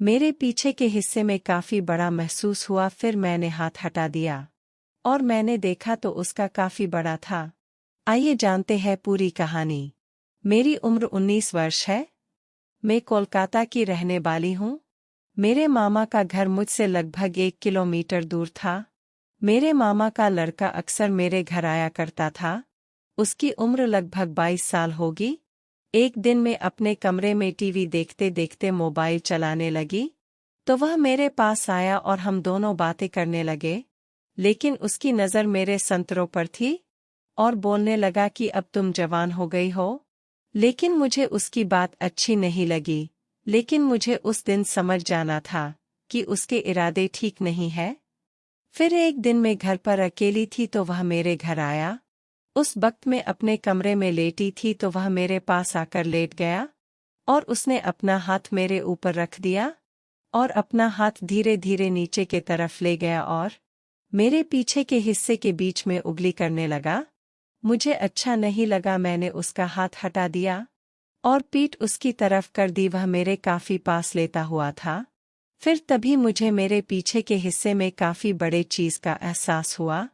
मेरे पीछे के हिस्से में काफी बड़ा महसूस हुआ। फिर मैंने हाथ हटा दिया और मैंने देखा तो उसका काफी बड़ा था। आइए जानते हैं पूरी कहानी। मेरी उम्र 19 वर्ष है। मैं कोलकाता की रहने वाली हूँ। मेरे मामा का घर मुझसे लगभग 1 किलोमीटर दूर था। मेरे मामा का लड़का अक्सर मेरे घर आया करता था। उसकी उम्र लगभग 22 साल होगी। एक दिन मैं अपने कमरे में टीवी देखते देखते मोबाइल चलाने लगी तो वह मेरे पास आया और हम दोनों बातें करने लगे। लेकिन उसकी नज़र मेरे संतरों पर थी और बोलने लगा कि अब तुम जवान हो गई हो। लेकिन मुझे उसकी बात अच्छी नहीं लगी। लेकिन मुझे उस दिन समझ जाना था कि उसके इरादे ठीक नहीं है। फिर एक दिन मैं घर पर अकेली थी तो वह मेरे घर आया। उस वक्त मैं अपने कमरे में लेटी थी तो वह मेरे पास आकर लेट गया और उसने अपना हाथ मेरे ऊपर रख दिया और अपना हाथ धीरे धीरे नीचे के तरफ ले गया और मेरे पीछे के हिस्से के बीच में उंगली करने लगा। मुझे अच्छा नहीं लगा। मैंने उसका हाथ हटा दिया और पीठ उसकी तरफ कर दी। वह मेरे काफी पास लेता हुआ था। फिर तभी मुझे मेरे पीछे के हिस्से में काफी बड़े चीज का एहसास हुआ।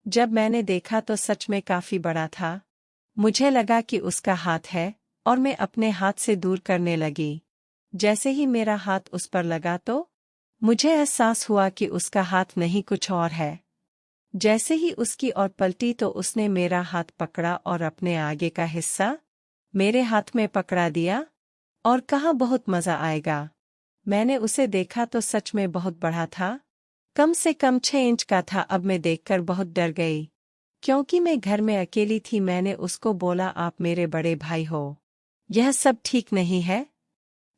जब मैंने देखा तो सच में काफी बड़ा था। मुझे लगा कि उसका हाथ है और मैं अपने हाथ से दूर करने लगी। जैसे ही मेरा हाथ उस पर लगा तो मुझे एहसास हुआ कि उसका हाथ नहीं कुछ और है। जैसे ही उसकी ओर पलटी तो उसने मेरा हाथ पकड़ा और अपने आगे का हिस्सा मेरे हाथ में पकड़ा दिया और कहा बहुत मजा आएगा। मैंने उसे देखा तो सच में बहुत बड़ा था। कम से कम 6 इंच का था। अब मैं देखकर बहुत डर गई क्योंकि मैं घर में अकेली थी। मैंने उसको बोला, आप मेरे बड़े भाई हो, यह सब ठीक नहीं है।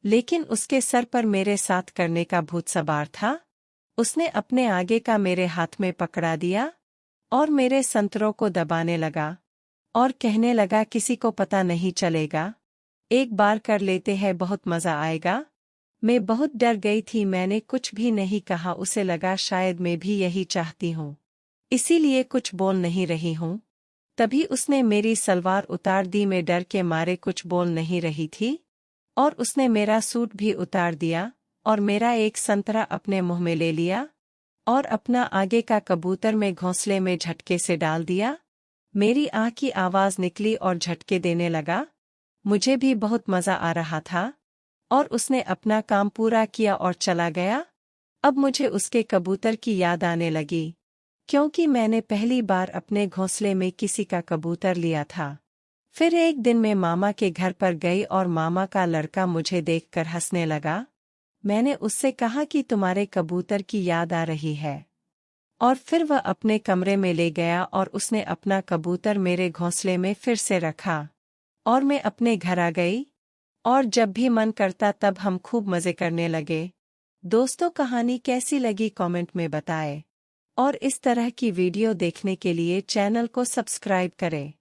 लेकिन उसके सर पर मेरे साथ करने का भूत सवार था। उसने अपने आगे का मेरे हाथ में पकड़ा दिया और मेरे संतरों को दबाने लगा और कहने लगा, किसी को पता नहीं चलेगा, एक बार कर लेते हैं, बहुत मजा आएगा। मैं बहुत डर गई थी। मैंने कुछ भी नहीं कहा। उसे लगा शायद मैं भी यही चाहती हूँ, इसीलिए कुछ बोल नहीं रही हूँ। तभी उसने मेरी सलवार उतार दी। मैं डर के मारे कुछ बोल नहीं रही थी और उसने मेरा सूट भी उतार दिया और मेरा एक संतरा अपने मुंह में ले लिया और अपना आगे का कबूतर में घोंसले में झटके से डाल दिया। मेरी आह की आवाज निकली और झटके देने लगा। मुझे भी बहुत मजा आ रहा था और उसने अपना काम पूरा किया और चला गया। अब मुझे उसके कबूतर की याद आने लगी क्योंकि मैंने पहली बार अपने घोंसले में किसी का कबूतर लिया था। फिर एक दिन मैं मामा के घर पर गई और मामा का लड़का मुझे देखकर हंसने लगा। मैंने उससे कहा कि तुम्हारे कबूतर की याद आ रही है और फिर वह अपने कमरे में ले गया और उसने अपना कबूतर मेरे घोंसले में फिर से रखा और मैं अपने घर आ गई और जब भी मन करता तब हम खूब मजे करने लगे। दोस्तों, कहानी कैसी लगी कमेंट में बताएं और इस तरह की वीडियो देखने के लिए चैनल को सब्सक्राइब करें।